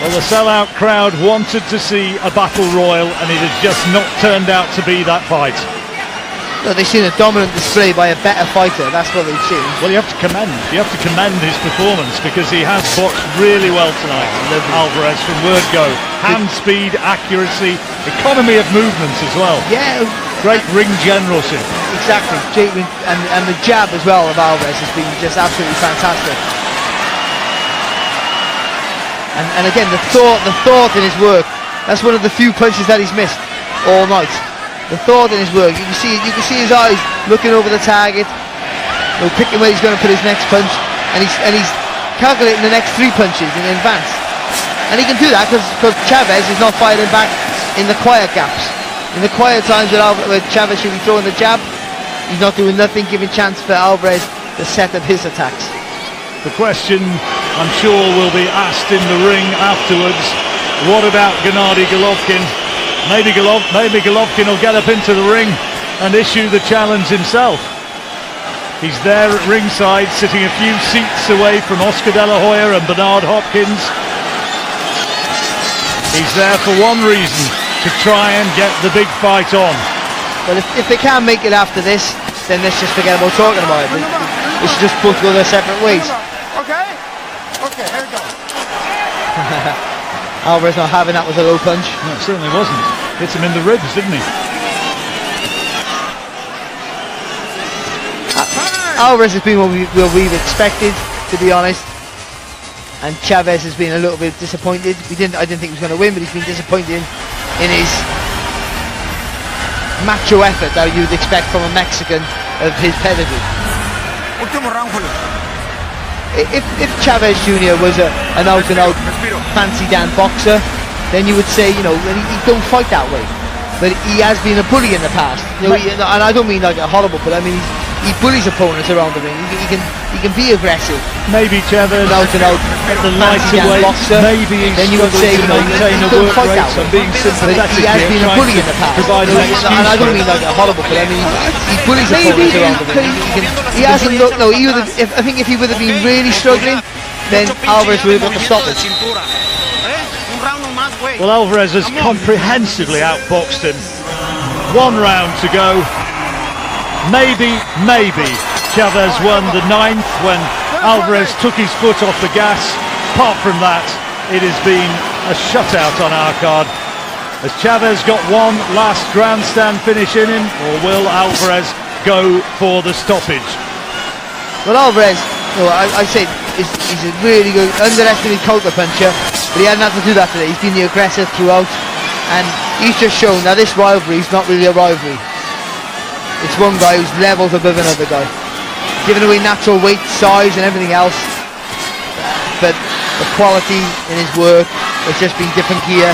Well, the sellout crowd wanted to see a battle royal, and it has just not turned out to be that fight. No, they've seen a dominant display by a better fighter. That's what they've seen. Well, you have to commend his performance, because he has boxed really well tonight. Alvarez, from word go. Hand speed, accuracy, economy of movements as well. Yeah. Great ring generalship. Exactly. And the jab as well of Alvarez has been just absolutely fantastic. And again, the thought in his work. That's one of the few punches that he's missed all night. The thought in his work. You can see his eyes looking over the target, picking where he's going to put his next punch, and he's calculating the next 3 punches in advance. And he can do that because Chavez is not firing back in the quiet gaps. In the quiet times where Chavez should be throwing the jab, he's not doing nothing, giving chance for Alvarez to set up his attacks. The question, I'm sure, will be asked in the ring afterwards. What about Gennady Golovkin? Maybe Golovkin will get up into the ring and issue the challenge himself. He's there at ringside, sitting a few seats away from Oscar De La Hoya and Bernard Hopkins. He's there for one reason, to try and get the big fight on. But if they can't make it after this, then let's just forget about talking about it. They should just both go their separate ways. Okay, here we go. Alvarez not having that with a low punch. No, it certainly wasn't. Hit him in the ribs, didn't he? Alvarez has been what we've expected, to be honest. And Chavez has been a little bit disappointed. I didn't think he was going to win, but he's been disappointed in his macho effort that you'd expect from a Mexican of his pedigree. If Chavez Jr. was an out-and-out fancy Dan boxer, then you would say, he don't fight that way. But he has been a bully in the past. And I don't mean like a horrible bully. I mean he bullies opponents around the ring. He can be aggressive. Maybe Chavez, out-and-out the lighter weight, boxer. Maybe then you would say, he don't fight that way. Being sympathetic, he has been a bully in the past. And I don't mean like a horrible bully. I mean he bullies opponents around the ring. He hasn't looked. No, I think if he would have been really struggling, then Alvarez would have got the stoppage. Well, Alvarez has comprehensively outboxed him. 1 round to go. Maybe Chavez won the 9th when Alvarez took his foot off the gas. Apart from that, it has been a shutout on our card. Has Chavez got one last grandstand finish in him, or will Alvarez go for the stoppage? Well, Alvarez, I said he's a really good, underestimated counter puncher, but he hasn't had to do that today. He's been the aggressor throughout, and he's just shown that this rivalry is not really a rivalry. It's one guy who's levels above another guy, giving away natural weight, size and everything else, but the quality in his work has just been different gear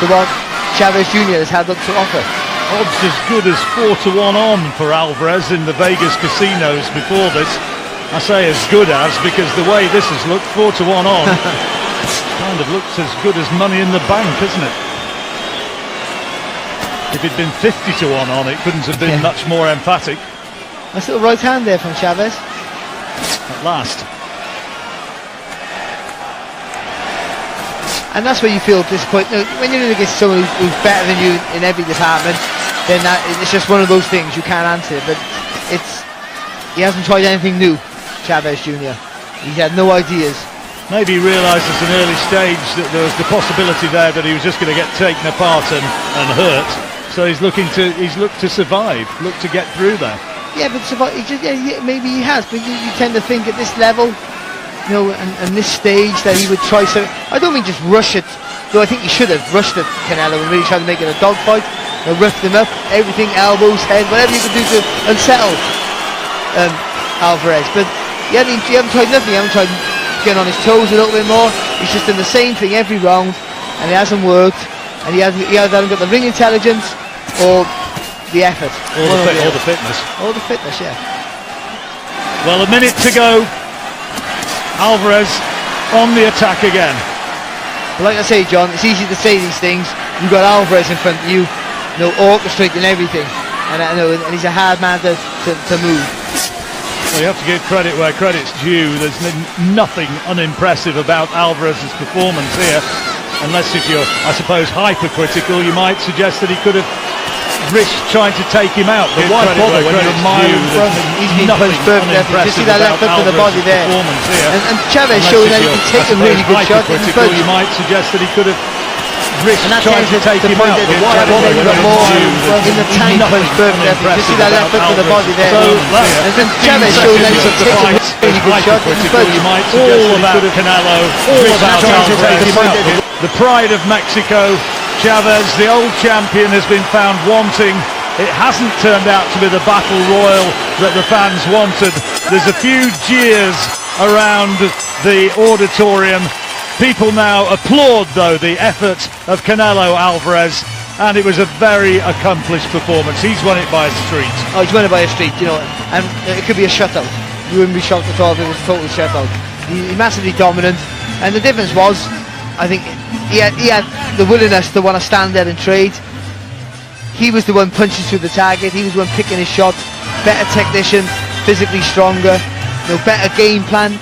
to what Chavez Jr. has had to offer. Odds as good as 4-1 on for Alvarez in the Vegas casinos before this. I say as good as, because the way this has looked, 4-1 on, kind of looks as good as money in the bank, isn't it? If it'd been 50-1 on, it couldn't have been much more emphatic. Nice little right hand there from Chavez. At last. And that's where you feel disappointed. When you're against someone who's better than you in every department, then it's just one of those things you can't answer. But he hasn't tried anything new, Chavez Jr. He's had no ideas. Maybe he realised at an early stage that there was the possibility there that he was just going to get taken apart and hurt. So he's looked to survive, look to get through there. Yeah, but maybe he has. But you tend to think at this level, and this stage, that he would try something. I don't mean just rush it, though I think he should have rushed at Canelo and really tried to make it a dogfight. Roughed him up, everything, elbows, head, whatever you could do to unsettle Alvarez. But you haven't tried nothing. You haven't tried getting on his toes a little bit more. He's just done the same thing every round, and it hasn't worked. And he hasn't got the ring intelligence or the effort. Or the fitness. Or the fitness, yeah. Well, a minute to go. Alvarez on the attack again. But like I say, John, it's easy to say these things. You've got Alvarez in front of you, orchestrating everything. And he's a hard man to move. Well, you have to give credit where credit's due. There's nothing unimpressive about Alvarez's performance here. unless if you're, I suppose, hypercritical, you might suggest that he could have risked trying to take him out. But why bother when you're a mile in front? He's been punched perfect. You see that left hook to the body there. And Chavez showing that he can take a really good shot. You might suggest that he could have risked trying to take him out. But why bother when you're more in the tank punch perfect. You see that left hook to the body there. And Chavez showing that he can take a really good shot. You might suggest all about Canelo, all about trying to take him out. The pride of Mexico, Chavez, the old champion, has been found wanting. It hasn't turned out to be the battle royal that the fans wanted. There's a few jeers around the auditorium. People now applaud, though, the effort of Canelo Alvarez, and it was a very accomplished performance. He's won it by a street. Oh, he's won it by a street, you know, and it could be a shutout. You wouldn't be shocked at all if it was a total shutout. He's massively dominant, and the difference was, I think, he had the willingness to want to stand there and trade. He was the one punching through the target. He was the one picking his shots. Better technician, physically stronger, better game plan.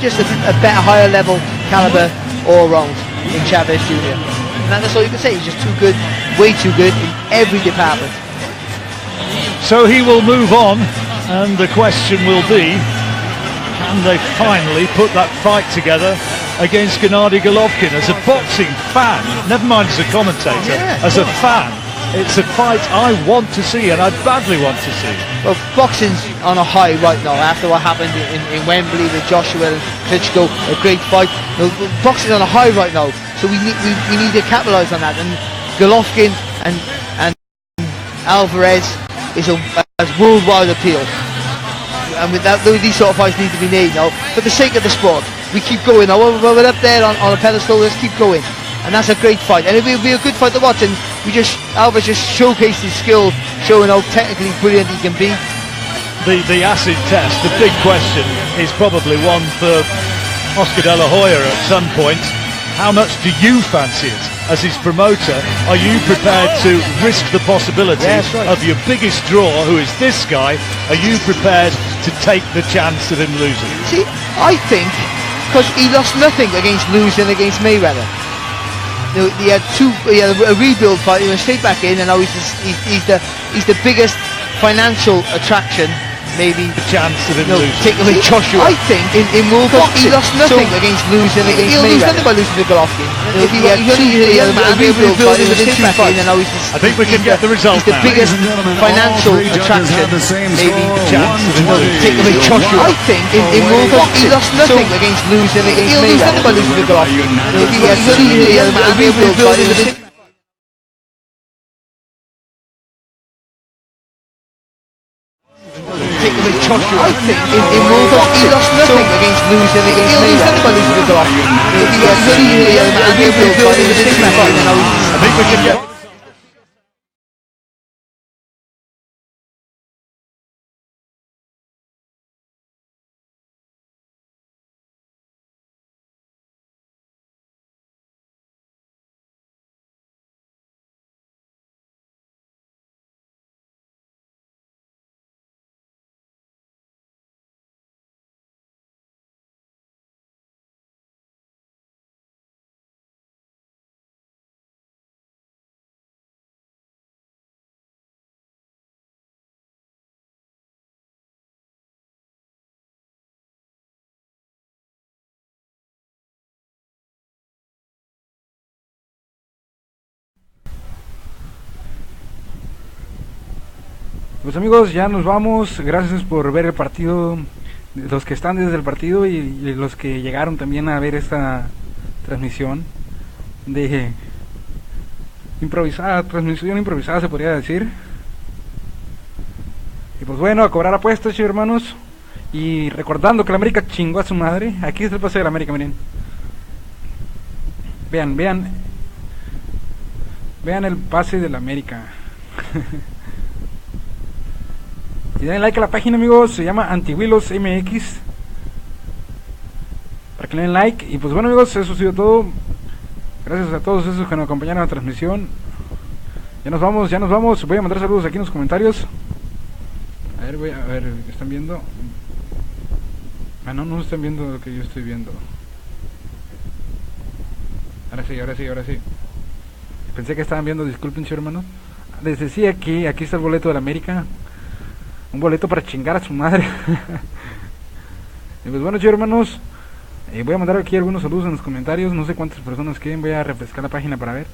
Just a better, higher level caliber all round in Chavez Jr. And that's all you can say. He's just too good, way too good in every department. So he will move on, and the question will be, can they finally put that fight together against Gennady Golovkin? As a boxing fan, never mind as a commentator, as a fan, it's a fight I want to see, and I badly want to see. Well, boxing's on a high right now after what happened in Wembley with Joshua and Klitschko, a great fight. Boxing's on a high right now, so we need to capitalise on that. And Golovkin and Alvarez has worldwide appeal. And with that, these sort of fights need to be made now for the sake of the sport. We keep going now. We're up there on a pedestal. Let's keep going, and that's a great fight, and it'll be a good fight to watch. And Alvarez just showcased his skill, showing how technically brilliant he can be. The acid test, the big question, is probably one for Oscar De La Hoya at some point. How much do you fancy it as his promoter? Are you prepared to risk the possibility of your biggest draw, who is this guy? Are you prepared to take the chance of him losing? See, I think, because he lost nothing against losing against Mayweather. He had a rebuild fight. He went straight back in, and now he's the biggest financial attraction. Maybe the chance of him losing. Take away Joshua. I think in world boxing, he lost nothing against losing against Mayweather. He'll lose nothing by losing to Golovkin. He had a rebuild fight. He went straight back in, and now I think we can get the result now. He's the biggest financial attraction. Maybe the chance of him losing. Take away Joshua. I think in world boxing, he lost nothing against losing against Mayweather. He'll lose nothing by losing to Golovkin. He had a rebuild fight. He went straight. I think in world boxing, he lost nothing against losing against Mayweather. He'll lose nothing by losing to Golovkin. He had a rebuild fight. He went straight back in, and now I think we can get. Pues amigos, ya nos vamos. Gracias por ver el partido, los que están desde el partido y los que llegaron también a ver esta transmisión de transmisión improvisada se podría decir. Y pues bueno, a cobrar apuestas, chicos hermanos. Y recordando que la América chingó a su madre. Aquí es el pase de la América, miren. Vean el pase de la América. Y denle like a la página, amigos, se llama Antihuilos MX, para que le den like. Y pues bueno, amigos, eso ha sido todo. Gracias a todos esos que nos acompañaron en la transmisión. Ya nos vamos. Voy a mandar saludos aquí en los comentarios. A ver, ¿qué están viendo? Ah, no están viendo lo que yo estoy viendo. Ahora sí. Pensé que estaban viendo, disculpen, sí, hermanos. Desde sí, aquí está el boleto de la América. Un boleto para chingar a su madre. Y pues bueno, chicos, hermanos, voy a mandar aquí algunos saludos en los comentarios. No sé cuántas personas quieren, voy a refrescar la página para ver.